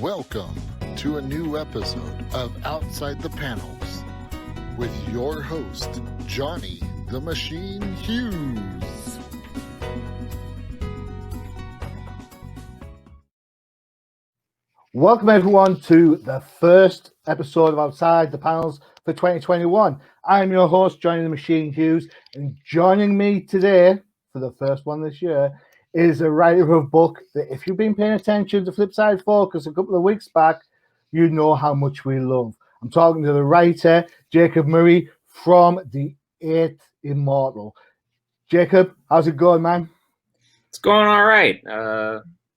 Welcome to a new episode of Outside the Panels with your host, Johnny the Machine Hughes. Welcome everyone to the first episode of Outside the Panels for 2021. I'm your host, Johnny the Machine Hughes, and joining me today for the first one this year is a writer of a book that if you've been paying attention to Flipside Focus a couple of weeks back, you know how much we love. I'm talking to the writer, Jacob Murray, from the Eighth Immortal. Jacob, how's it going, man? It's going all right.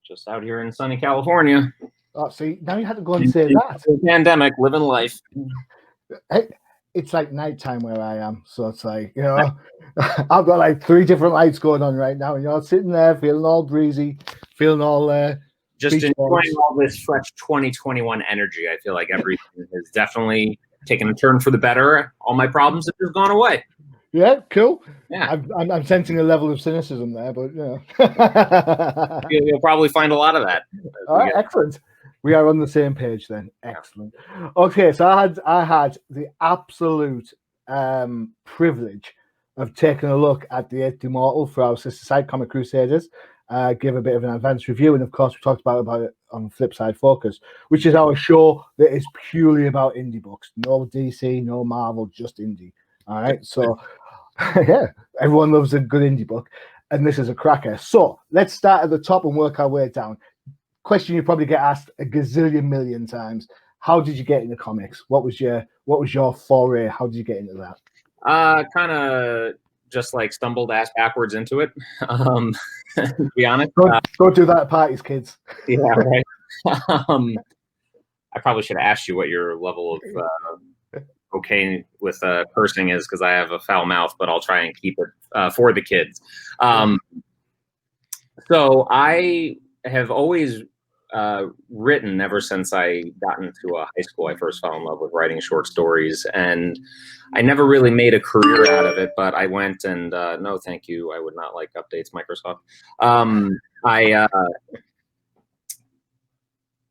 Just out here in sunny California. Oh, see, now you had to go and say that. Pandemic, living life. Hey, it's like nighttime where I am, so it's like, you know, I've got like 3 different lights going on right now, and you're sitting there feeling all breezy, feeling all just enjoying all this fresh 2021 energy. I feel like everything has definitely taken a turn for the better. All my problems have just gone away. Yeah, cool. Yeah, I'm sensing a level of cynicism there, but you know, you'll probably find a lot of that. All right, excellent. We are on the same page then. Excellent. Okay, so I had the absolute privilege of taking a look at the Eighth Immortal for our sister site, Comic Crusaders. Give a bit of an advanced review, and of course, we talked about it on Flipside Focus, which is our show that is purely about indie books. No DC, no Marvel, just indie. All right, so yeah, everyone loves a good indie book, and this is a cracker. So let's start at the top and work our way down. Question you probably get asked a gazillion million times: how did you get into comics? What was your foray? How did you get into that? Kind of just like stumbled ass backwards into it. To be honest, don't do that at parties, kids. Yeah, right. I probably should have asked you what your level of okay with cursing is, because I have a foul mouth, but I'll try and keep it for the kids. So I have always written ever since I got into high school. I first fell in love with writing short stories, and I never really made a career out of it, but I went and no thank you, I would not like updates, Microsoft.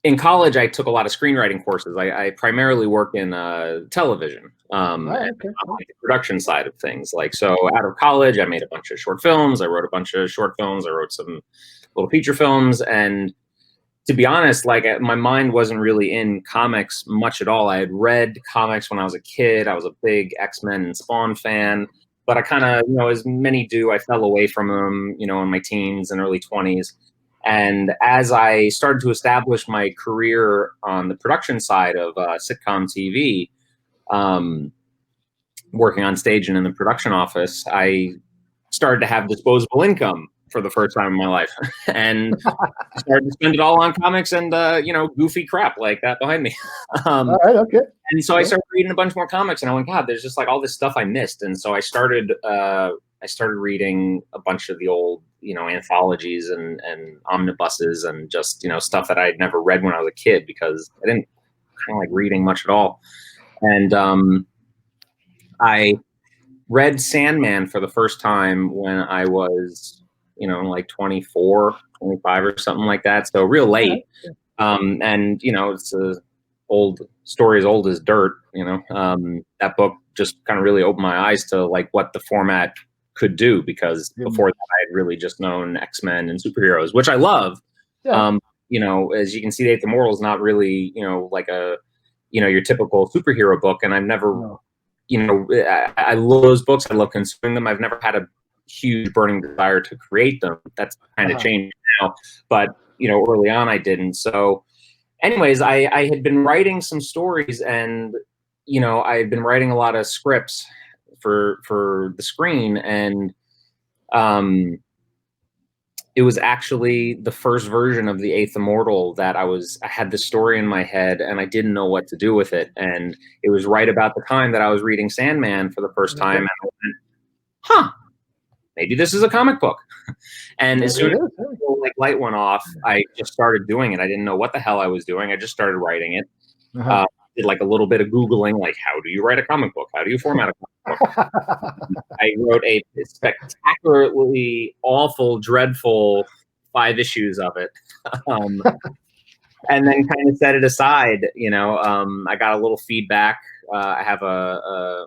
In college, I took a lot of screenwriting courses. I primarily work in television, and the production side of things. Like, so out of college, I made a bunch of short films. I wrote a bunch of short films. I wrote some little feature films. And to be honest, like, my mind wasn't really in comics much at all. I had read comics when I was a kid. I was a big X-Men and Spawn fan. But I kind of, you know, as many do, I fell away from them, you know, in my teens and early 20s. And as I started to establish my career on the production side of sitcom TV, working on stage and in the production office, I started to have disposable income for the first time in my life. And I started to spend it all on comics and, you know, goofy crap like that behind me. All right, okay. And so I started reading a bunch more comics, and I went, God, there's just like all this stuff I missed. And so I started reading a bunch of the old, you know, anthologies and omnibuses and just, you know, stuff that I'd never read when I was a kid, because I didn't kind of like reading much at all. And I read Sandman for the first time when I was, you know, like 24, 25 or something like that. So real late. And, you know, it's a old story, as old as dirt, you know. That book just kind of really opened my eyes to like what the format could do, because before that I had really just known X-Men and superheroes, which I love. Yeah. You know, as you can see, Eighth Immortal is not really, you know, like a, you know, your typical superhero book. And I've never, you know, I love those books. I love consuming them. I've never had a huge burning desire to create them. That's kind of changed now, but, you know, early on I didn't. So anyways, I had been writing some stories, and, you know, I had been writing a lot of scripts for the screen, and it was actually the first version of the Eighth Immortal that I had this story in my head, and I didn't know what to do with it. And it was right about the time that I was reading Sandman for the first time, and I went, huh, maybe this is a comic book. And as soon as the like light went off, I just started doing it. I didn't know what the hell I was doing. I just started writing it. Did like a little bit of Googling, like, how do you write a comic book? How do you format a comic book? I wrote a spectacularly awful, dreadful 5 issues of it. and then kind of set it aside. I got a little feedback. I have a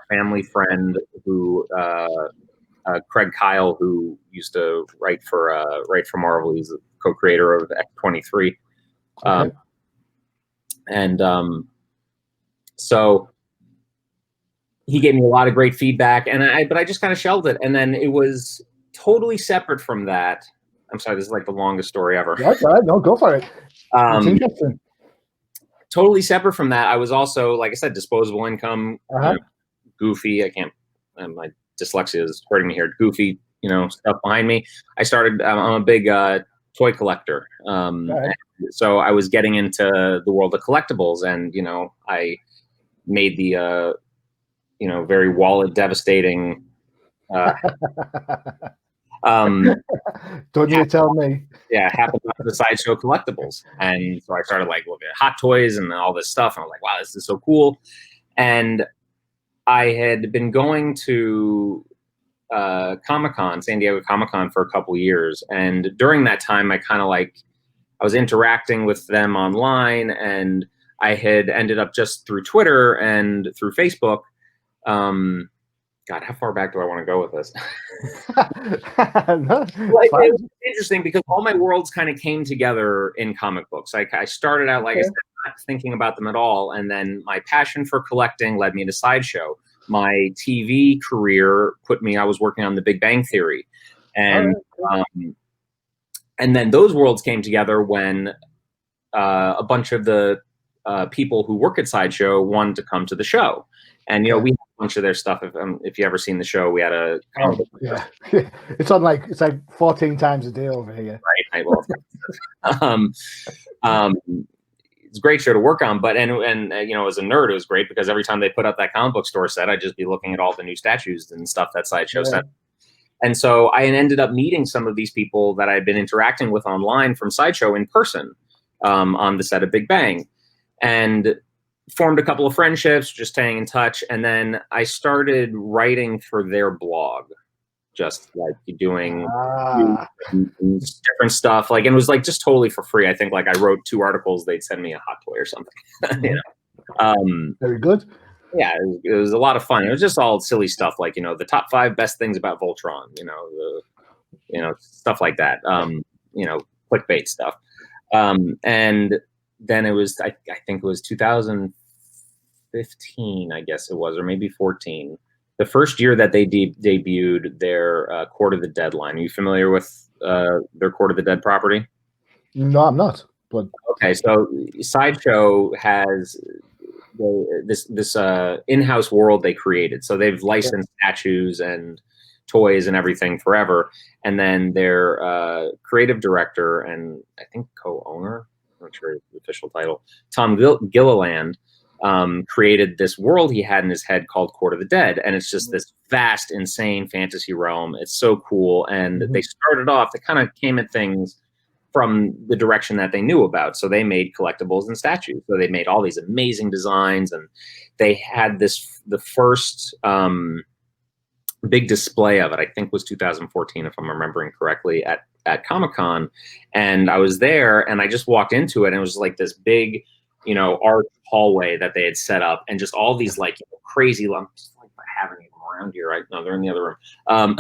family friend who, Craig Kyle, who used to write for Marvel. He's a co-creator of X-23. Okay. So he gave me a lot of great feedback, but I just kind of shelved it. And then it was totally separate from that. I'm sorry, this is like the longest story ever. That's all right. No, go for it. It's interesting. Totally separate from that, I was also, like I said, disposable income, goofy. My dyslexia is hurting me here. Goofy, stuff behind me. I started. I'm a big toy collector. Right. So I was getting into the world of collectibles, and I made the very wallet devastating. Don't you tell me? Yeah, happened to the Sideshow collectibles, and so I started looking at Hot Toys and all this stuff, and I was like, wow, this is so cool. And I had been going to Comic-Con, San Diego Comic-Con, for a couple years, and during that time, I was interacting with them online, and I had ended up just through Twitter and through Facebook. God, how far back do I want to go with this? It was interesting because all my worlds kind of came together in comic books. I started out, like I said, not thinking about them at all, and then my passion for collecting led me to Sideshow. My TV career I was working on The Big Bang Theory, and then those worlds came together when a bunch of the people who work at Sideshow wanted to come to the show. And, we had a bunch of their stuff. If you ever seen the show, we had a comic book. It's on it's like 14 times a day over here. Right. Well, it's a great show to work on. But, and as a nerd, it was great because every time they put up that comic book store set, I'd just be looking at all the new statues and stuff that Sideshow sent. And so I ended up meeting some of these people that I had been interacting with online from Sideshow in person on the set of Big Bang. And formed a couple of friendships, just staying in touch. And then I started writing for their blog, just doing different stuff. And it was just totally for free. I think I wrote 2 articles, they'd send me a hot toy or something. Very good. Yeah, it was a lot of fun. It was just all silly stuff, the top 5 best things about Voltron, stuff like that. Clickbait stuff. And then it was, I think it was 2015, I guess it was, or maybe 14. The first year that they debuted their Court of the Dead line. Are you familiar with their Court of the Dead property? No, I'm not. But okay, so Sideshow has this in-house world they created. So they've licensed statues and toys and everything forever. And then their creative director and I think co-owner, I'm not sure the official title, Tom Gilliland, created this world he had in his head called Court of the Dead. And it's just this vast, insane fantasy realm. It's so cool. And they started off, they kind of came at things from the direction that they knew about. So they made collectibles and statues. So they made all these amazing designs. And they had the first big display of it, I think was 2014, if I'm remembering correctly, at Comic-Con. And I was there and I just walked into it and it was this big, art hallway that they had set up and just all these crazy, I'm just having them around here, right? No, they're in the other room.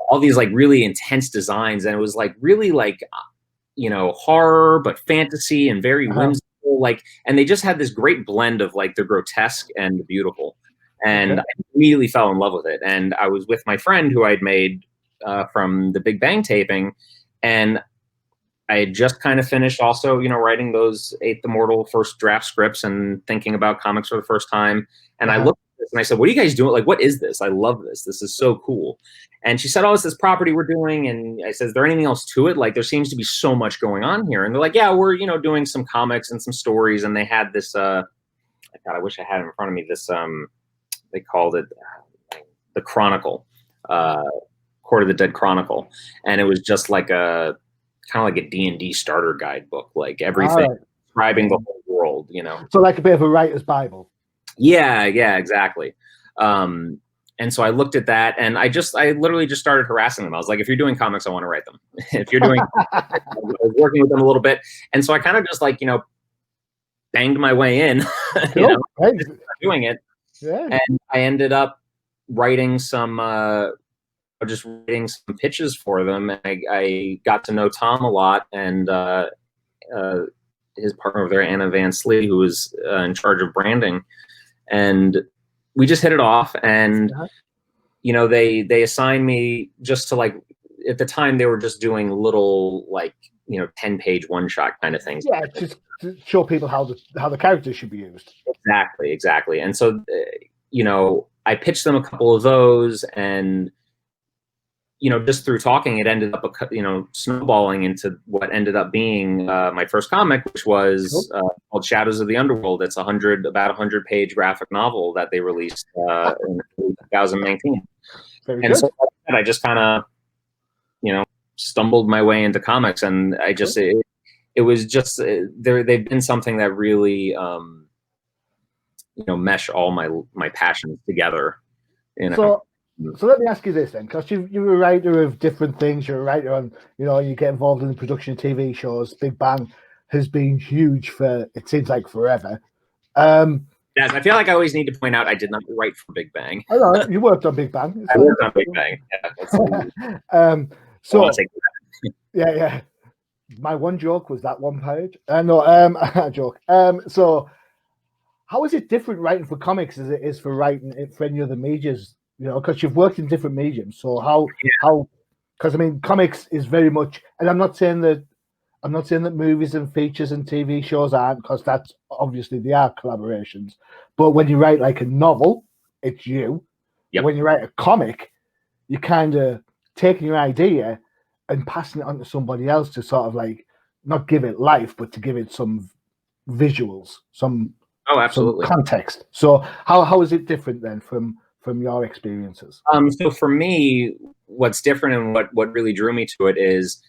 All these really intense designs. And it was really horror, but fantasy and very whimsical. And they just had this great blend of the grotesque and the beautiful. And I really fell in love with it. And I was with my friend who I'd made from the Big Bang taping. And I had just kind of finished also, writing those Eighth Immortal first draft scripts and thinking about comics for the first time. And I looked at this and I said, what are you guys doing? What is this? I love this. This is so cool. And she said, oh, it's this property we're doing. And I said, is there anything else to it? There seems to be so much going on here. And they're like, yeah, we're, doing some comics and some stories. And they had this, God, I wish I had it in front of me. This, they called it the Chronicle, Court of the Dead Chronicle. And it was just a D&D starter guidebook, everything describing the whole world, So a bit of a writer's Bible. Yeah, exactly. And so I looked at that, and I literally just started harassing them. I was like, if you're doing comics, I want to write them. If you're doing, I was working with them a little bit. And so I kind of just like, banged my way in, doing it. Yeah. And I ended up writing some pitches for them. And I got to know Tom a lot, and his partner over there, Anna Van Slee, who was in charge of branding. And we just hit it off, and they assigned me just to, like, at the time they were just doing little, like, 10-page one-shot kind of things. Yeah, just to show people how the characters should be used. Exactly. And so I pitched them a couple of those, and just through talking, it ended up snowballing into what ended up being my first comic, which was called Shadows of the Underworld. It's about 100-page graphic novel that they released in 2019. So I just kind of stumbled my way into comics, and I just it was just they've been something that really mesh all my passions together. So let me ask you this then, because you're a writer of different things. You're a writer on, you get involved in the production of TV shows. Big Bang has been huge for, it seems like, forever. Yes, I feel like I always need to point out I did not write for Big Bang. I know, you worked on Big Bang. I worked on Big Bang. Yeah, yeah. My one joke was that one page. A joke. So how is it different writing for comics as it is for writing for any other medias? Because you've worked in different mediums. So because I mean, comics is very much, and I'm not saying that movies and features and TV shows aren't, because that's obviously they are collaborations. But when you write like a novel, it's you. Yep. When you write a comic, you're kind of taking your idea and passing it on to somebody else to sort of like not give it life, but to give it some visuals, some context. So how is it different then from your experiences? So for me, what's different and what really drew me to it is,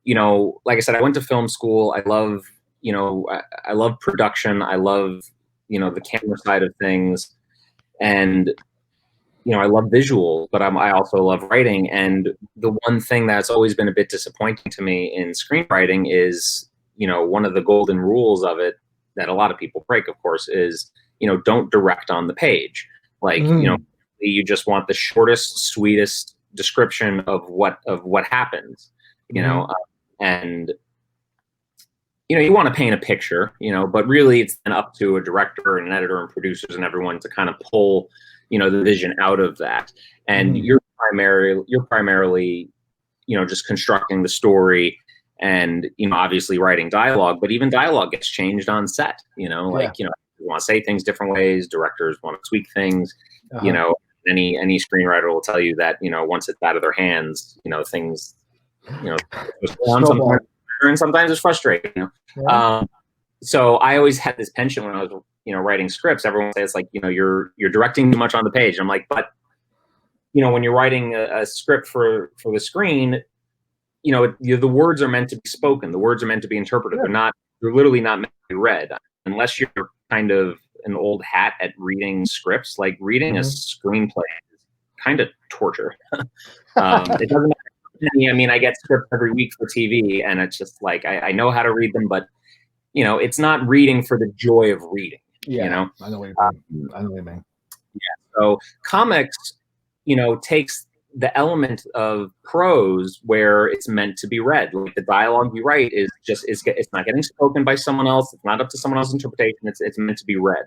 like I said, I went to film school. I love, I love production. I love, the camera side of things, and I love visual, but I also love writing. And the one thing that's always been a bit disappointing to me in screenwriting is, one of the golden rules of it that a lot of people break, of course, is, don't direct on the page. Like, you just want the shortest, sweetest description of what happens, and you want to paint a picture, but really it's then up to a director and an editor and producers and everyone to kind of pull, the vision out of that. And you're primarily, just constructing the story and, obviously writing dialogue, but even dialogue gets changed on set, you want to say things different ways. Directors want to tweak things, any screenwriter will tell you that, once it's out of their Hands, things, and sometimes it's frustrating. So I always had this penchant when I was, writing scripts. Everyone says like, you're directing too much on the page. I'm like, but when you're writing a script for the screen, the words are meant to be spoken. The words are meant to be interpreted. They're literally not meant to be read, unless you're kind of an old hat at reading scripts. Like reading a screenplay is kind of torture. It doesn't matter. I mean, I get scripts every week for TV, and it's just like I know how to read them, but it's not reading for the joy of reading. I know what you mean. Yeah. So comics, takes the element of prose where it's meant to be read. Like the dialogue we write is it's not getting spoken by someone else. It's not up to someone else's interpretation. It's meant to be read.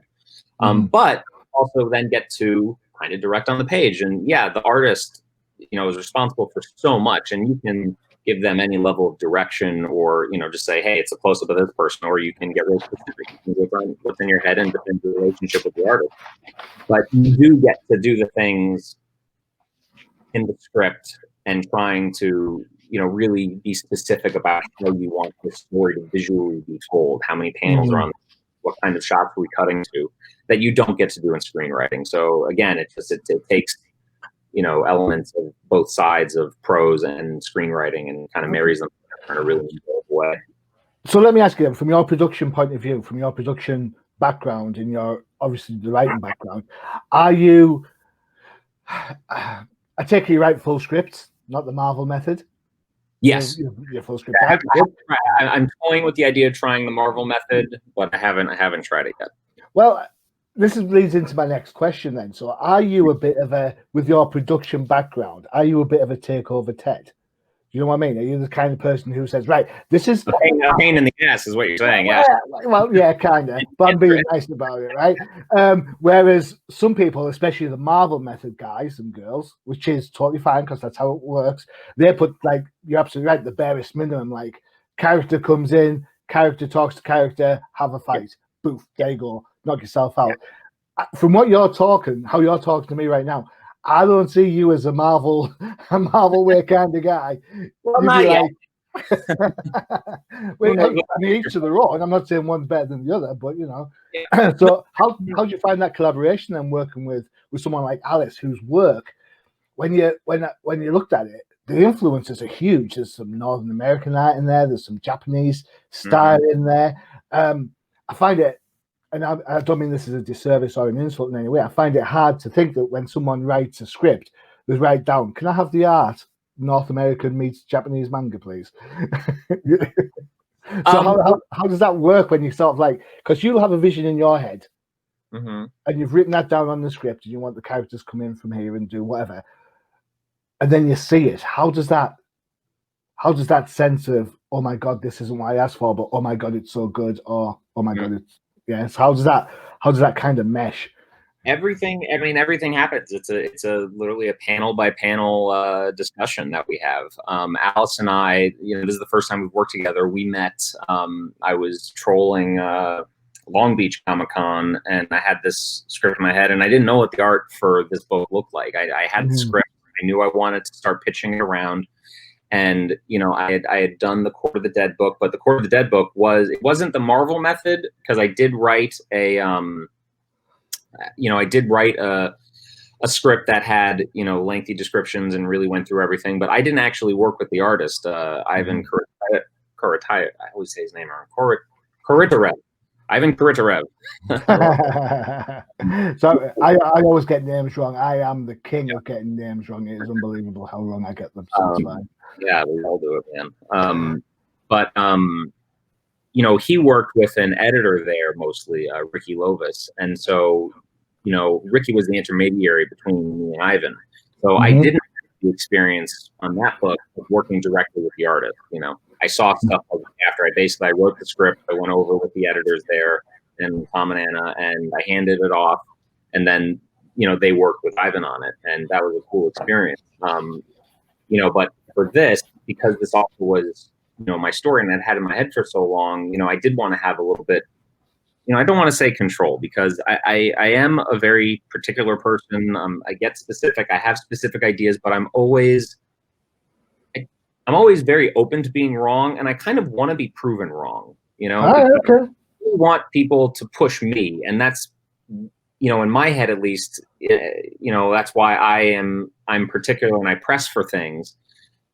But also then get to kind of direct on the page. And the artist, is responsible for so much, and you can give them any level of direction, or just say, hey, it's a close-up of this person, or you can get real specific. You can go what's in your head and defend the relationship with the artist. But you do get to do the things in the script and trying to really be specific about how you want the story to visually be told, how many panels are on, what kind of shots are we cutting to, that you don't get to do in screenwriting. So again, it takes elements of both sides of prose and screenwriting and kind of marries them in a really enjoyable way. So let me ask you then, from your production point of view, from your production background and your obviously the writing background, are you I take it you write full scripts, not the Marvel method. Yes. Your full script. I'm toying with the idea of trying the Marvel method, but I haven't tried it yet. Well, this leads into my next question then. So are you a bit of a, with your production background, are you a bit of a takeover Ted? You know what I mean? Are you the kind of person who says, right, this is a pain in the ass is what you're saying, yeah. Well, yeah, kind of, but I'm being nice about it, right? Whereas some people, especially the Marvel method guys and girls, which is totally fine because that's how it works, they put, like, you're absolutely right, the barest minimum, like, character comes in, character talks to character, have a fight, boof, there you go, knock yourself out. From what you're talking, how you're talking to me right now, I don't see you as a Marvel way kind of guy. Well, not yet. Wait, I mean, each to their own. I'm not saying one's better than the other, but you know. Yeah. So how do you find that collaboration and working with someone like Alice, whose work, when you looked at it, the influences are huge. There's some Northern American art in there. There's some Japanese style in there. I find it. And I don't mean this as a disservice or an insult in any way. I find it hard to think that when someone writes a script, they write down, can I have the art North American meets Japanese manga, please? So how does that work when you sort of like, because you'll have a vision in your head and you've written that down on the script and you want the characters come in from here and do whatever. And then you see it. How does that sense of, oh my God, this isn't what I asked for, but oh my God, it's so good, or oh my God, it's, yes. How does that kind of mesh? Everything happens. It's literally a panel by panel discussion that we have. Alice and I, this is the first time we've worked together. We met. I was trolling Long Beach Comic-Con, and I had this script in my head, and I didn't know what the art for this book looked like. I had the script. I knew I wanted to start pitching it around. And, I had done the Court of the Dead book, but the Court of the Dead book wasn't the Marvel method, because I did write a script that had, lengthy descriptions and really went through everything, but I didn't actually work with the artist, Ivan Kuratayev. I always say his name wrong. Kuratayev. Ivan Kuratayev. So I always get names wrong. I am the king of getting names wrong. It is unbelievable how wrong I get them. So it's fine. Yeah, we all do it, man. But he worked with an editor there mostly, Ricky Lovis, and so Ricky was the intermediary between me and Ivan. So I didn't have the experience on that book of working directly with the artist. I saw stuff after I wrote the script. I went over with the editors there and Tom and Anna, and I handed it off, and then they worked with Ivan on it, and that was a cool experience. But for this, because this also was my story and I'd had in my head for so long, I did want to have a little bit. I don't want to say control, because I am a very particular person. I get specific. I have specific ideas, but I'm always very open to being wrong, and I kind of want to be proven wrong. Okay. I want people to push me, and that's in my head at least. That's why I'm particular and I press for things,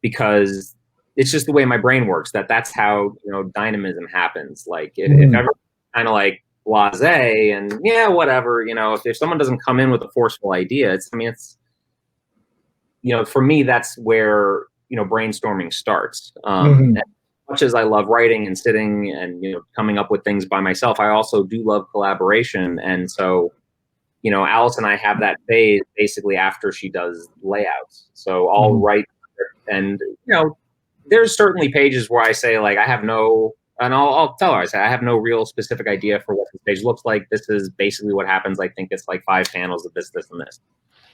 because it's just the way my brain works. That's how dynamism happens. Like if everyone's kind of like blasé and whatever, if someone doesn't come in with a forceful idea, for me, that's where brainstorming starts. As much as I love writing and sitting and coming up with things by myself, I also do love collaboration. And so Alice and I have that phase basically after she does layouts. So I'll write, and there's certainly pages where I say, like, I have no, and I'll tell her, I say, I have no real specific idea for what this page looks like. This is basically what happens. I think it's like 5 panels of this, this, and this,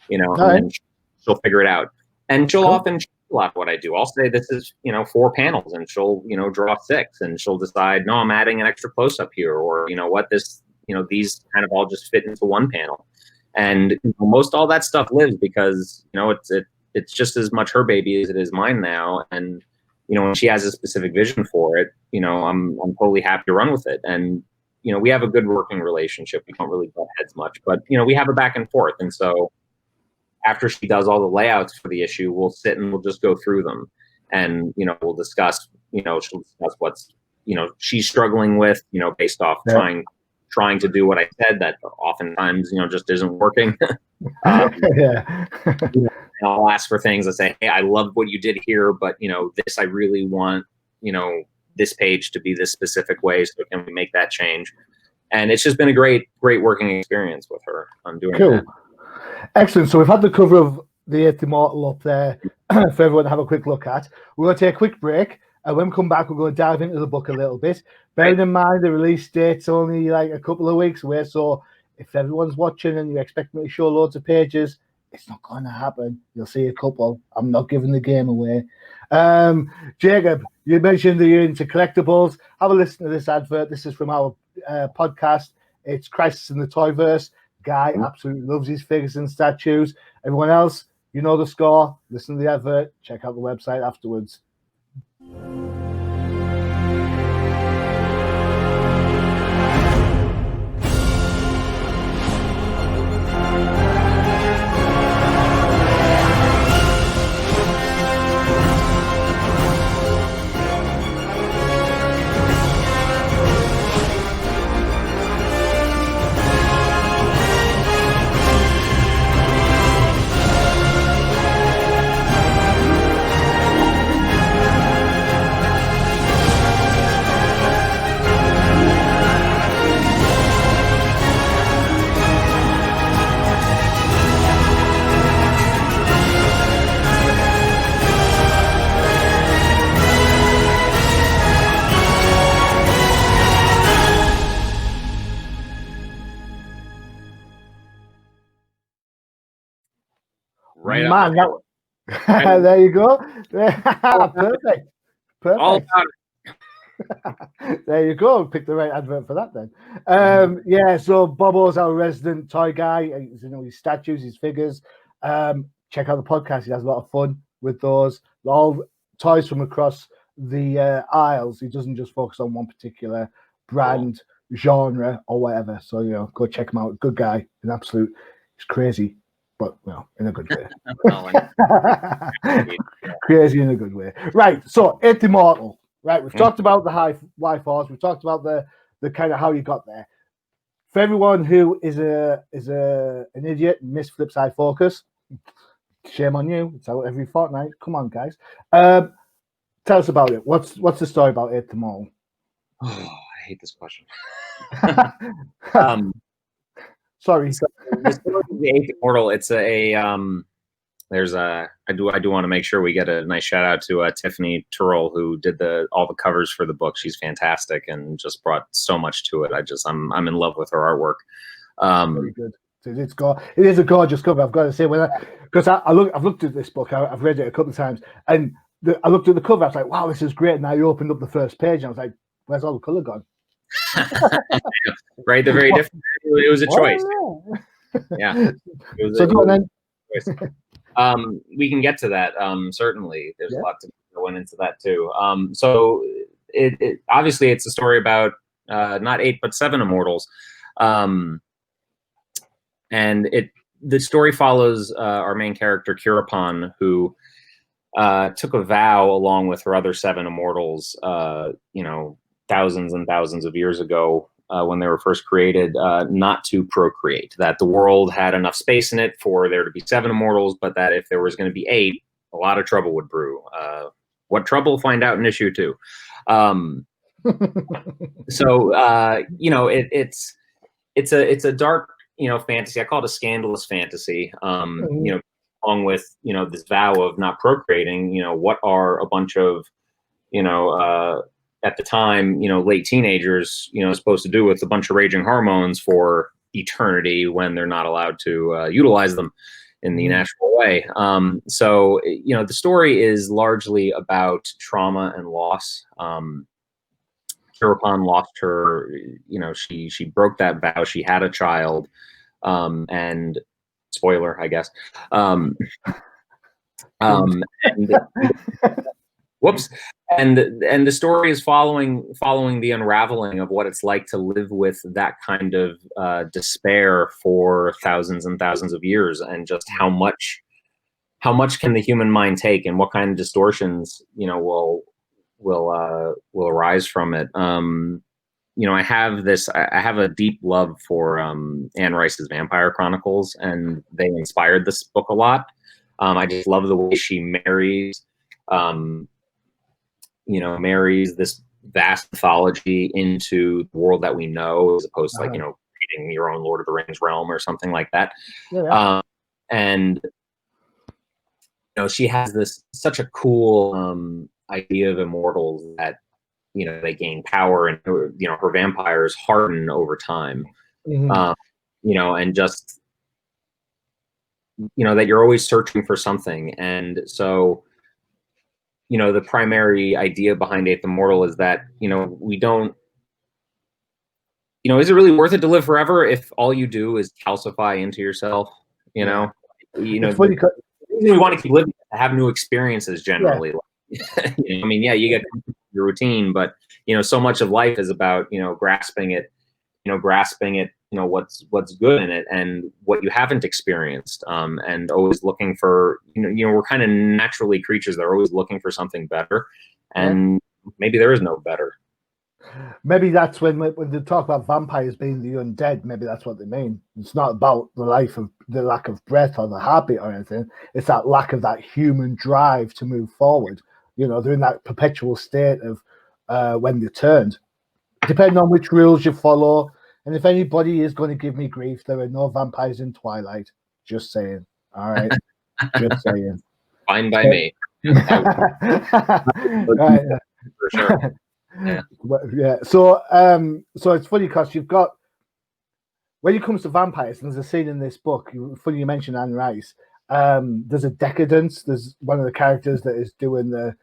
and then she'll figure it out. And she'll often a lot of what I do. I'll say this is, 4 panels, and she'll, draw 6, and she'll decide, no, I'm adding an extra close up here, or this, these kind of all just fit into 1 panel. And most all that stuff lives because, it's just as much her baby as it is mine now. And, when she has a specific vision for it, I'm totally happy to run with it. And, we have a good working relationship. We don't really butt heads much, but, we have a back and forth. And so after she does all the layouts for the issue, we'll sit and we'll just go through them. And, we'll discuss, she'll discuss what's, she's struggling with, based off trying to do what I said that oftentimes, just isn't working. Yeah. I'll ask for things. I say, hey, I love what you did here, but this I really want this page to be this specific way. So can we make that change? And it's just been a great working experience with her on doing that. Excellent. So we've had the cover of the Eighth Immortal up there for everyone to have a quick look at. We're going to take a quick break, and when we come back, we're going to dive into the book a little bit. Bearing in mind the release date's only like a couple of weeks away, so if everyone's watching and you expect me to show loads of pages, it's not going to happen. You'll see a couple. I'm not giving the game away. Jacob, you mentioned that you're into collectibles. Have a listen to this advert. This is from our podcast. It's Crisis in the Toyverse. Guy absolutely loves his figures and statues. Everyone else, you know the score. Listen to the advert. Check out the website afterwards. Right Man, there you go. Perfect. All about it. There you go. Pick the right advert for that then. Yeah, so Bobo's our resident toy guy. His statues, his figures. Check out the podcast. He has a lot of fun with those. All toys from across the aisles. He doesn't just focus on one particular brand, genre, or whatever. So, go check him out. Good guy. An absolute. He's crazy. But in a good way. Crazy in a good way. Right. So Eighth Immortal. Right. We've talked about the high Y4s. We've talked about the kind of how you got there. For everyone who is an idiot and missed Flipside Focus, shame on you. It's out every fortnight. Come on, guys. Tell us about it. What's the story about Eighth Immortal? Oh, I hate this question. Sorry. So the story of the Eighth Immortal, it's I do want to make sure we get a nice shout out to Tiffany Turrell, who did all the covers for the book. She's fantastic and just brought so much to it. I'm in love with her artwork. Very good. It is a gorgeous cover. I've got to say, because I've looked at this book. I've read it a couple of times, and I looked at the cover. I was like, wow, this is great. And I opened up the first page, and I was like, where's all the color gone? Right, they're very different. It was a choice. Yeah. So go on then. We can get to that. Certainly, there's a lot to go into that too. So it obviously it's a story about not 8 but 7 immortals, and the story follows our main character Kirapan, who took a vow along with her other 7 immortals, thousands and thousands of years ago, when they were first created, not to procreate, that the world had enough space in it for there to be 7 immortals, but that if there was going to be 8, a lot of trouble would brew. What trouble? Find out in issue 2. So it's a dark, fantasy. I call it a scandalous fantasy. Along with, this vow of not procreating, what are a bunch of, at the time, late teenagers, supposed to do with a bunch of raging hormones for eternity when they're not allowed to utilize them in the natural way. So, the story is largely about trauma and loss. Kirapan lost her, she broke that vow. She had a child, and spoiler, I guess. Whoops. And the story is following the unraveling of what it's like to live with that kind of despair for thousands and thousands of years, and just how much can the human mind take, and what kind of distortions will arise from it. I have a deep love for Anne Rice's Vampire Chronicles, and they inspired this book a lot. I just love the way she marries this vast mythology into the world that we know, as opposed to reading your own Lord of the Rings realm or something like that. And she has such a cool idea of immortals that they gain power, and her vampires harden over time. And just that you're always searching for something. And so the primary idea behind Eighth Immortal is that we don't, is it really worth it to live forever if all you do is calcify into yourself? It's funny 'cause we want to keep living, to have new experiences generally. You get your routine, but so much of life is about grasping it, what's good in it and what you haven't experienced, and always looking for we're kind of naturally creatures that are always looking for something better, and maybe there is no better. Maybe that's when they talk about vampires being the undead, maybe that's what they mean. It's not about the lack of breath or the heartbeat or anything. It's that lack of that human drive to move forward. They're in that perpetual state of when they're turned. Depending on which rules you follow, and if anybody is going to give me grief, there are no vampires in Twilight. Just saying. All right. Just saying. Fine by me. Right. For sure. Yeah. So it's funny because you've got, when it comes to vampires, and there's a scene in this book, funny you mentioned Anne Rice, there's a decadence. There's one of the characters that is doing the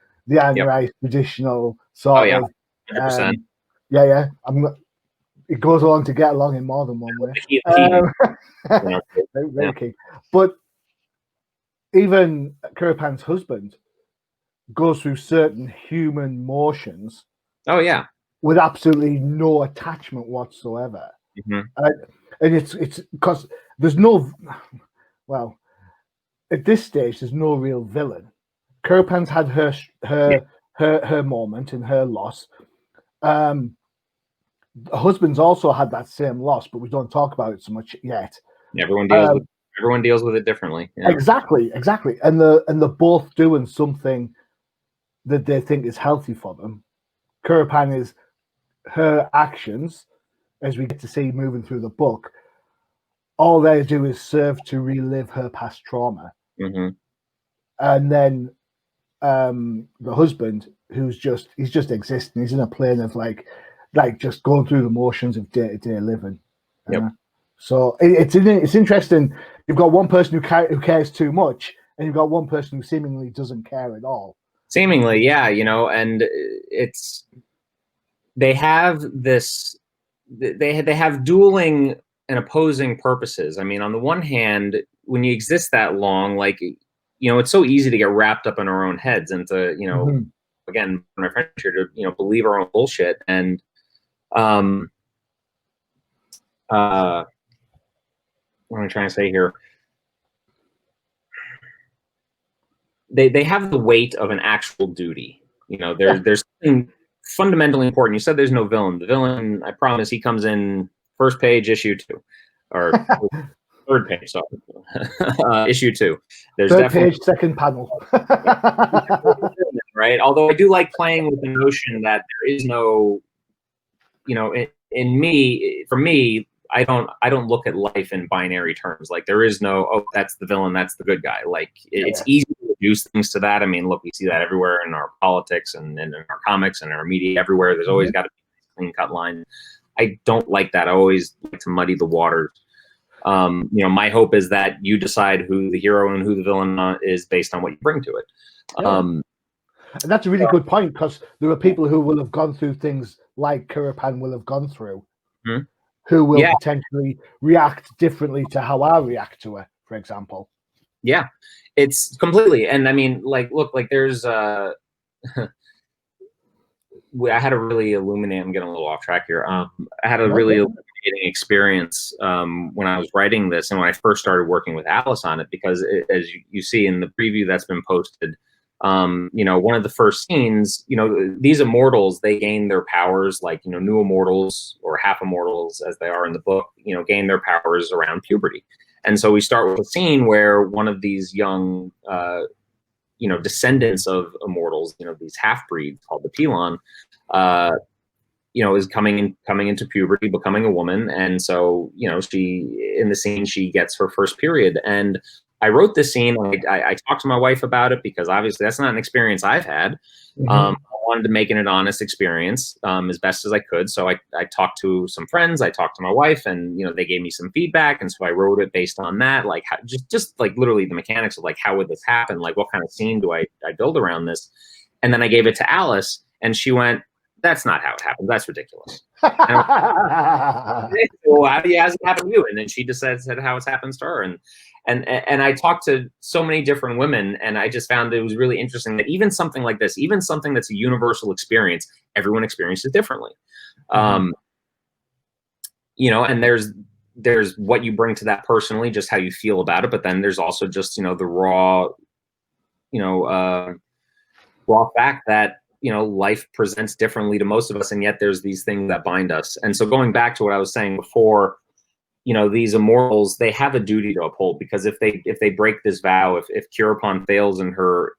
Anne Rice traditional sort of 100%. It goes along to get along in more than one way. Very key. But even Kurapan's husband goes through certain human motions. Oh yeah, with absolutely no attachment whatsoever. And it's because there's no, at this stage there's no real villain. Kurapan's had her moment and her loss. The husband's also had that same loss, but we don't talk about it so much yet. Everyone deals with it differently. Exactly, and they're both doing something that they think is healthy for them. Kurapan is her actions, as we get to see moving through the book, all they do is serve to relive her past trauma. And then the husband, he's just existing. He's in a plane of like just going through the motions of day-to-day living. So it's interesting. You've got one person who cares too much, and you've got one person who seemingly doesn't care at all. Seemingly, yeah, and they have dueling and opposing purposes. I mean, on the one hand, when you exist that long, it's so easy to get wrapped up in our own heads and to, again, my friend here, to believe our own bullshit. And what am I trying to say here? They have the weight of an actual duty. There's something fundamentally important. You said there's no villain. The villain, I promise, he comes in first page, issue 2, or third page. Sorry, issue 2. There's third page, second panel. Right. Although I do like playing with the notion that there is no, for me, I don't look at life in binary terms. Like there is no, oh, that's the villain, that's the good guy. Like it's easy to reduce things to that. I mean, look, we see that everywhere in our politics and in our comics and our media, everywhere. There's always got to be a clean cut line. I don't like that. I always like to muddy the waters. My hope is that you decide who the hero and who the villain is based on what you bring to it. And that's a really good point, because there are people who will have gone through things like Kurapan will have gone through, who will potentially react differently to how I react to her, for example. Yeah, it's completely. And I mean, look, there's I had a really illuminating, I'm getting a little off track here. I had a really illuminating experience when I was writing this and when I first started working with Alice on it, because as you see in the preview that's been posted, You know, one of the first scenes, you know, these immortals, they gain their powers like, you know, new immortals or half immortals as they are in the book, you know, gain their powers around puberty. And so we start with a scene where one of these young, you know, descendants of immortals, you know, these half-breeds called the Pelon, you know, is coming into puberty, becoming a woman. And so, you know, in the scene, she gets her first period. And I wrote this scene. I talked to my wife about it because obviously that's not an experience I've had. I wanted to make it an honest experience as best as I could. So I talked to some friends, I talked to my wife, and, you know, they gave me some feedback. And so I wrote it based on that, like how, just like literally the mechanics of like, how would this happen? Like, what kind of scene do I build around this? And then I gave it to Alice, and she went, "That's not how it happens. That's ridiculous." Well, how has it happened to you? And then she just said how it's happened to her. And I talked to so many different women, and I just found it was really interesting that even something like this, even something that's a universal experience, everyone experiences differently. You know, and there's what you bring to that personally, just how you feel about it, but then there's also just, you know, the raw, you know, raw fact that, you know, life presents differently to most of us, and yet there's these things that bind us. And so going back to what I was saying before, you know, these immortals, they have a duty to uphold, because if they break this vow, if Curupon fails in her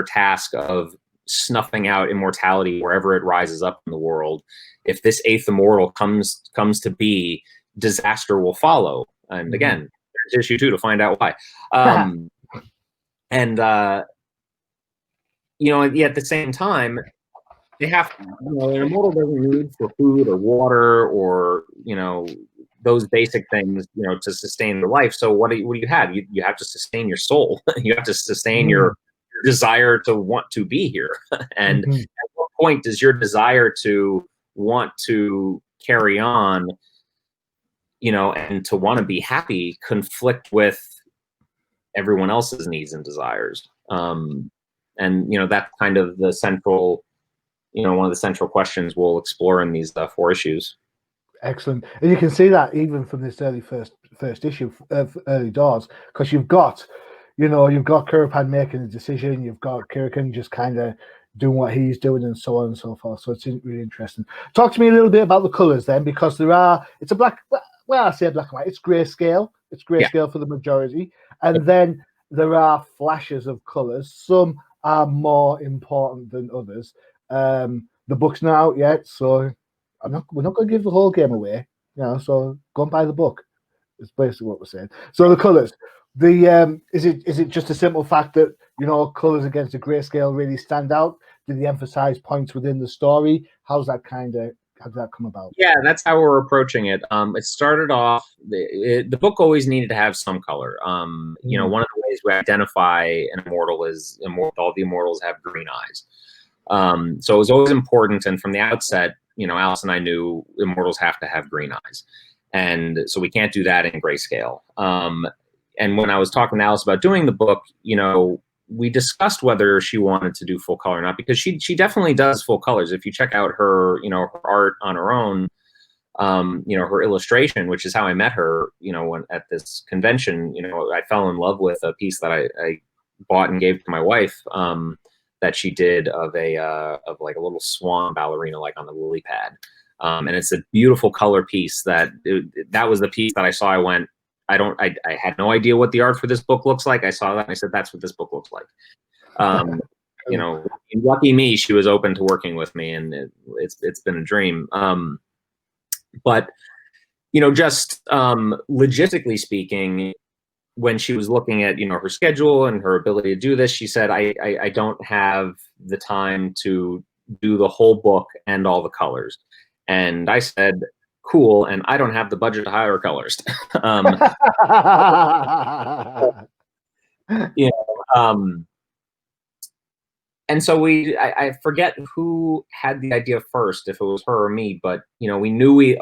task of snuffing out immortality wherever it rises up in the world, if this Eighth Immortal comes to be, disaster will follow. And again, there's issue 2 to find out why. You know, yet at the same time, they have, you know, an immortal doesn't need for food or water or, you know, those basic things, you know, to sustain their life. So what do you have? You have to sustain your soul. You have to sustain your desire to want to be here. And at what point does your desire to want to carry on, you know, and to want to be happy conflict with everyone else's needs and desires? And, you know, that's kind of the central, you know, one of the central questions we'll explore in these 4 issues. Excellent. And you can see that even from this early first issue of Early Doors, because you've got Curupon making a decision, you've got Kirikan just kind of doing what he's doing, and so on and so forth. So it's really interesting. Talk to me a little bit about the colors then, because it's a black, well, I say black and white, it's grayscale. It's grayscale for the majority. And then there are flashes of colors. Some are more important than others. The book's not out yet, so we're not going to give the whole game away, you know. So go and buy the book. It's basically what we're saying. So the colors, is it just a simple fact that, you know, colors against the grayscale really stand out? Did they emphasize points within the story? How did that come about? Yeah, that's how we're approaching it. It started off, the book always needed to have some color. You know, one of the ways we identify an immortal is all the immortals have green eyes. So it was always important, and from the outset, you know, Alice and I knew immortals have to have green eyes, and so we can't do that in grayscale. And when I was talking to Alice about doing the book, you know, we discussed whether she wanted to do full color or not, because she definitely does full colors. If you check out her, you know, her art on her own, you know, her illustration, which is how I met her, you know, when at this convention, you know, I fell in love with a piece that I bought and gave to my wife, that she did of like a little swan ballerina, like on the lily pad. And it's a beautiful color piece that was the piece that I saw. I went, I had no idea what the art for this book looks like. I saw that and I said, that's what this book looks like. You know, lucky me, she was open to working with me, and it's been a dream. But, you know, just logistically speaking, when she was looking at, you know, her schedule and her ability to do this, she said, I don't have the time to do the whole book and all the colors. And I said, cool, and I don't have the budget to hire a colorist. You know, and so I forget who had the idea first, if it was her or me, but, you know, we knew we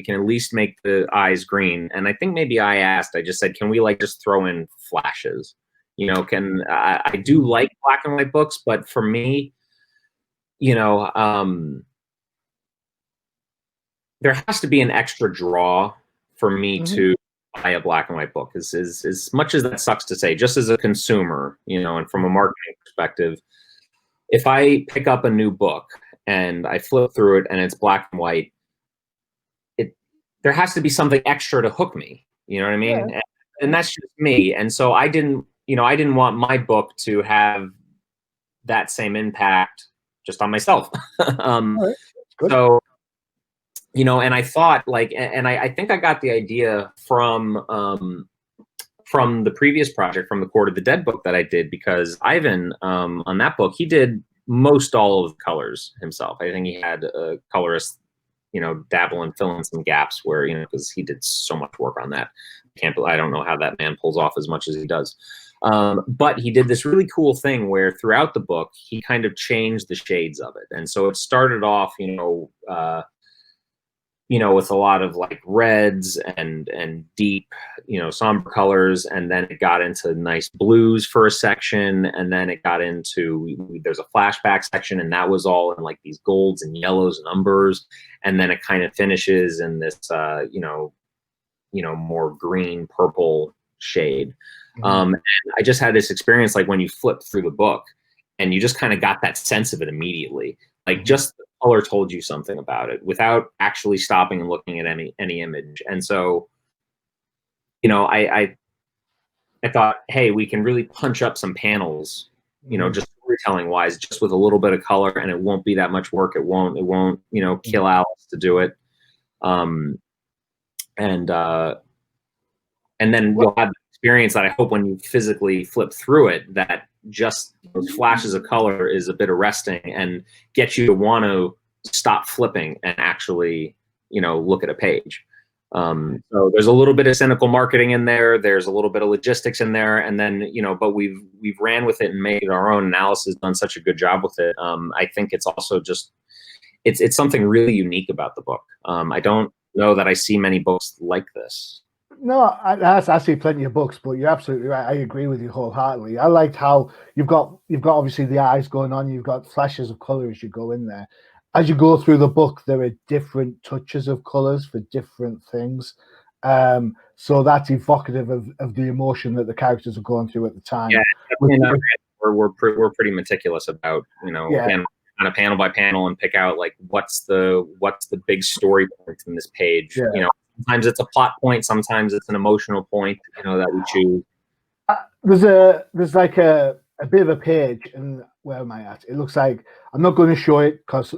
can at least make the eyes green. And I think maybe I just said, can we like just throw in flashes? You know, I do like black and white books, but for me, you know, there has to be an extra draw for me to buy a black and white book. As much as that sucks to say, just as a consumer, and from a marketing perspective, if I pick up a new book and I flip through it and it's black and white, there has to be something extra to hook me. You know what I mean? Yeah. And that's just me. And so I didn't want my book to have that same impact just on myself. Right. So, and I thought and I think I got the idea from the previous project, from the Court of the Dead book that I did, because Ivan, on that book, he did most all of the colors himself. I think he had a colorist, dabble and fill in some gaps where, because he did so much work on that. I don't know how that man pulls off as much as he does. But he did this really cool thing where throughout the book, he kind of changed the shades of it. And so it started off, with a lot of like reds and deep, somber colors. And then it got into nice blues for a section. And then it got into, there's a flashback section, and that was all in like these golds and yellows and umbers. And then it kind of finishes in this, more green, purple shade. And I just had this experience, like when you flip through the book and you just kind of got that sense of it immediately, like just the color told you something about it without actually stopping and looking at any image. And so, I thought, hey, we can really punch up some panels, just storytelling wise, just with a little bit of color, and it won't be that much work. It won't, kill Alice to do it. And then you'll have the experience that I hope when you physically flip through it, that just those flashes of color is a bit arresting and gets you to want to stop flipping and actually, look at a page. So there's a little bit of cynical marketing in there. There's a little bit of logistics in there. And then, but we've ran with it and made it our own. And Alice has done such a good job with it. I think it's also just, it's something really unique about the book. I don't know that I see many books like this. No, I see plenty of books, but you're absolutely right. I agree with you wholeheartedly. I liked how you've got obviously the eyes going on. You've got flashes of color as you go in there. As you go through the book, there are different touches of colors for different things. So that's evocative of the emotion that the characters are going through at the time. Yeah, we're pretty meticulous about again, kind of panel by panel and pick out like what's the big story points in this page. Yeah. Sometimes it's a plot point, sometimes it's an emotional point, that we choose. There's like a bit of a page, and where am I at? It looks like, I'm not going to show it because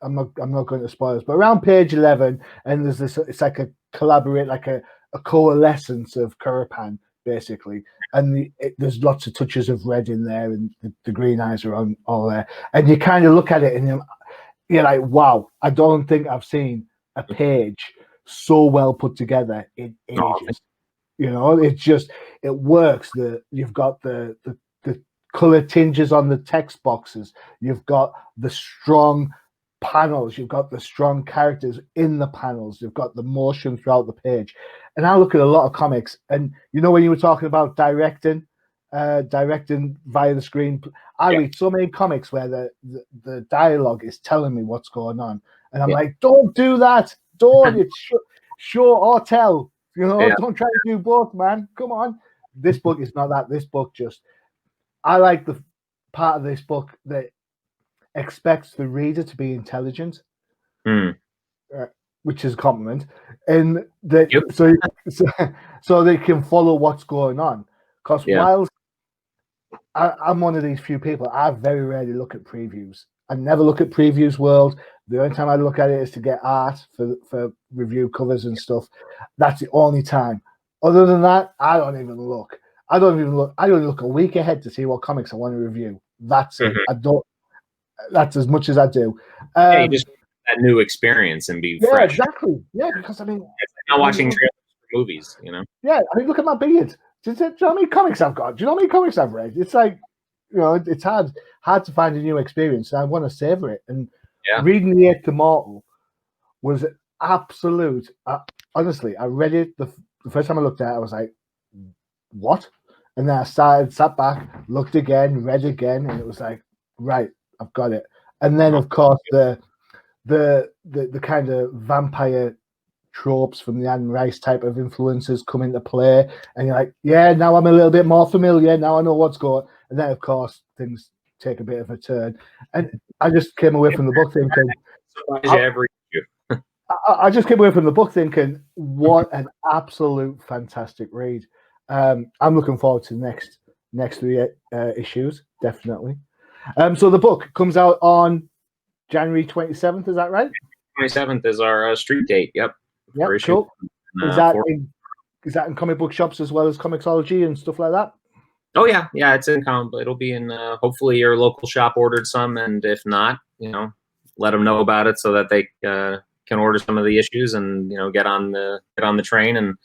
I'm not going to spoil it, but around page 11, and there's this, it's like a coalescence of Kurapan basically, and there's lots of touches of red in there, and the green eyes are on all there, and you kind of look at it and you're like, wow, I don't think I've seen a page so well put together in ages. It works. You've got the color tinges on the text boxes, you've got the strong panels, you've got the strong characters in the panels, you've got the motion throughout the page. And I look at a lot of comics, and when you were talking about directing via the screen, I read so many comics where the dialogue is telling me what's going on, and I'm like, don't do that. Don't. It's show or tell. Don't try to do both, man. Come on. This book is not that. This book I like the part of this book that expects the reader to be intelligent, which is a compliment, and that so they can follow what's going on. Because whilst I'm one of these few people, I very rarely look at previews. I never look at previews world. The only time I look at it is to get art for review covers and stuff. That's the only time. Other than that, I don't even look. I only look a week ahead to see what comics I want to review. That's it. I don't. That's as much as I do. You just want that new experience and be fresh. Exactly. Yeah, because it's like not watching trailers for movies. Yeah, look at my beard. Do you know how many comics I've got? Do you know how many comics I've read? It's like, it's hard to find a new experience. And I want to savor it. And reading the Eighth Immortal was absolute. Honestly, I read it the first time I looked at it, I was like, what? And then I sat back, looked again, read again, and it was like, right, I've got it. And then, of course, the kind of vampire tropes from the Anne Rice type of influences come into play, and you're like, yeah, now I'm a little bit more familiar. Now I know what's going. And then, of course, things take a bit of a turn. And I just came away from the book thinking, I just came away from the book thinking, what an absolute fantastic read. I'm looking forward to the next 3 issues, definitely. So the book comes out on January 27th, is that right? 27th is our street date. Yep. Yep, cool. Is that in comic book shops as well as Comixology and stuff like that? Oh yeah, it's in comic. It'll be in hopefully your local shop ordered some, and if not, let them know about it so that they can order some of the issues and get on the train. And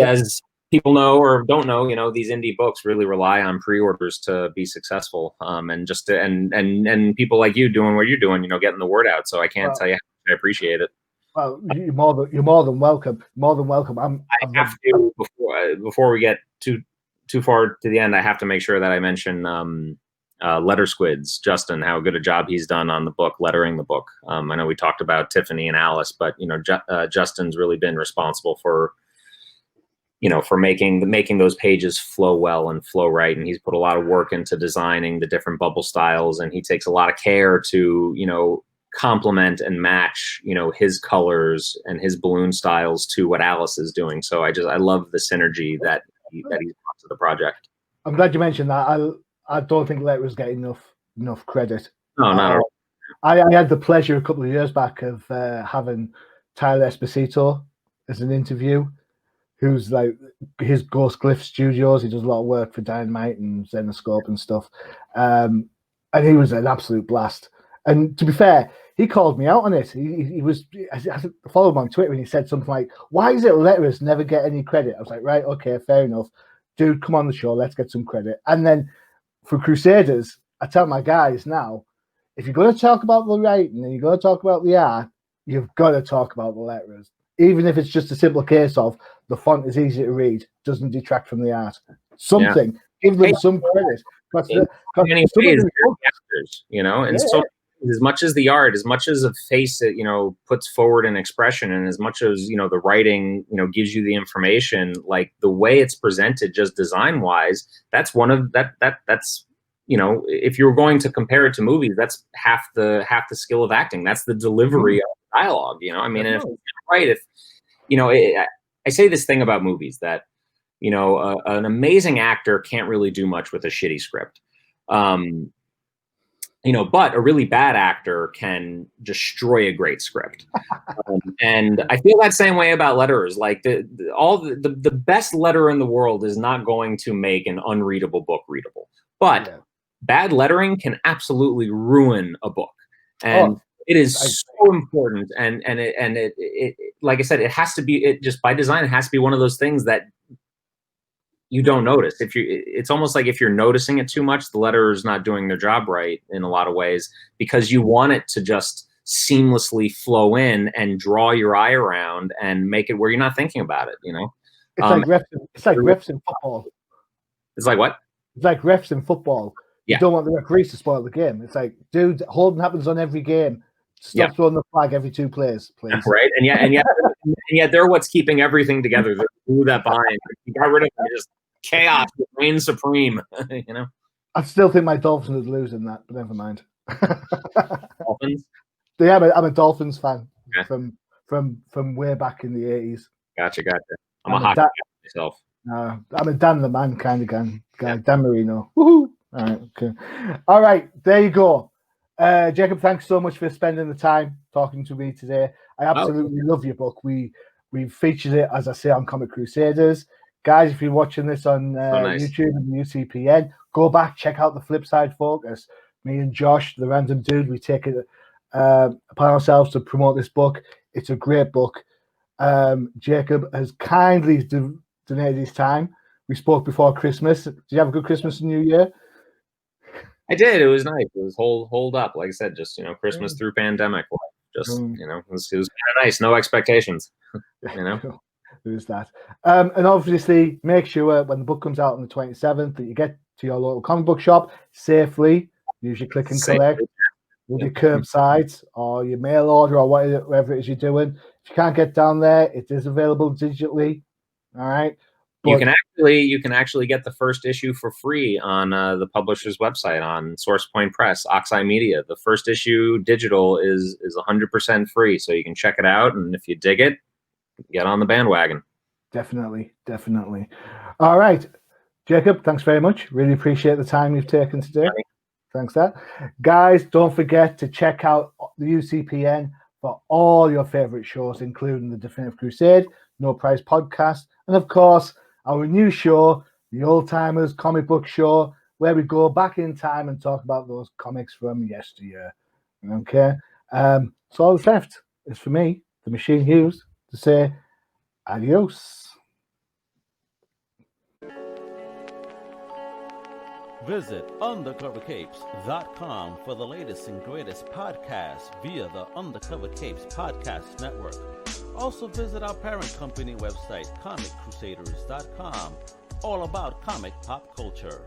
as people know or don't know, these indie books really rely on pre-orders to be successful. And just and people like you doing what you're doing, getting the word out. So I can't tell you how much I appreciate it. Well, you're more than welcome. More than welcome. I have to before we get too far to the end. I have to make sure that I mention Letter Squids, Justin, how good a job he's done on the book, lettering the book. I know we talked about Tiffany and Alice, but Justin's really been responsible for making those pages flow well and flow right. And he's put a lot of work into designing the different bubble styles, and he takes a lot of care to complement and match his colors and his balloon styles to what Alice is doing. So I love the synergy that he's brought to the project. I'm glad you mentioned that. I don't think Letters get enough credit. No, not at all. I had the pleasure a couple of years back of having Tyler Esposito as an interview, who's like his Ghost Glyph Studios. He does a lot of work for Dynamite and Zenoscope and stuff. And he was an absolute blast. And to be fair, he called me out on it. I followed him on Twitter, and he said something like, "Why is it Letters never get any credit?" I was like, right, okay, fair enough. Dude, come on the show. Let's get some credit. And then for Crusaders, I tell my guys now, if you're going to talk about the writing and you're going to talk about the art, you've got to talk about the letters. Even if it's just a simple case of the font is easy to read, doesn't detract from the art. Something. Yeah. Give them some credit. So as much as the art, as much as a face that puts forward an expression, and as much as the writing gives you the information, like the way it's presented, just design wise, that's one of that's if you're going to compare it to movies, that's half the skill of acting. That's the delivery of dialogue. I mean, and if it's right, if I say this thing about movies that an amazing actor can't really do much with a shitty script. But a really bad actor can destroy a great script. And I feel that same way about letterers. Like the best letterer in the world is not going to make an unreadable book readable. But bad lettering can absolutely ruin a book. And it is so important. And it like I said, it has to be, just by design, it has to be one of those things that you don't notice. It's almost like if you're noticing it too much, the letterer is not doing their job right in a lot of ways, because you want it to just seamlessly flow in and draw your eye around and make it where you're not thinking about it. It's like refs in football. It's like what? It's like refs in football. Yeah. You don't want the referees to spoil the game. It's like, dude, holding happens on every game. Stop throwing the flag every 2 plays, please. Right, and yet they're what's keeping everything together. They're the glue that binds. You got rid of them, just chaos reigns supreme. I still think my Dolphins would lose in that, but never mind. Dolphins? Yeah, I'm a Dolphins fan from way back in the 80s. Gotcha. I'm a hockey guy myself. I'm a Dan the Man kind of guy. Dan Marino. Woohoo! All right, okay. All right, there you go. Jacob, thanks so much for spending the time talking to me today. I absolutely love your book. We featured it, as I say, on Comic Crusaders. Guys, if you're watching this on YouTube and UCPN, go back, check out the Flipside focus. Me and Josh, the random dude, we take it upon ourselves to promote this book. It's a great book. Jacob has kindly donated his time. We spoke before Christmas. Did you have a good Christmas and New Year? I did. It was nice. It was hold up. Like I said, just Christmas through pandemic. Just it was kind of nice. No expectations. There's that. And obviously, make sure when the book comes out on the 27th that you get to your local comic book shop safely. Use your click and collect. with your curbside or your mail order or whatever it is you're doing. If you can't get down there, it is available digitally. All right. But you can actually get the first issue for free on the publisher's website on SourcePoint Press, Oxeye Media. The first issue digital is 100% free, so you can check it out, and if you dig it, get on the bandwagon. Definitely. All right, Jacob, thanks very much. Really appreciate the time you've taken today. Thanks, that. Guys, don't forget to check out the UCPN for all your favorite shows, including the Definitive Crusade, No Prize Podcast, and of course, our new show, the Old Timers Comic Book Show, where we go back in time and talk about those comics from yesteryear. Okay? So all that's left is for me, the Machine Hughes, to say adios. Visit undercovercapes.com for the latest and greatest podcasts via the Undercover Capes Podcast Network. Also visit our parent company website, comiccrusaders.com, all about comic pop culture.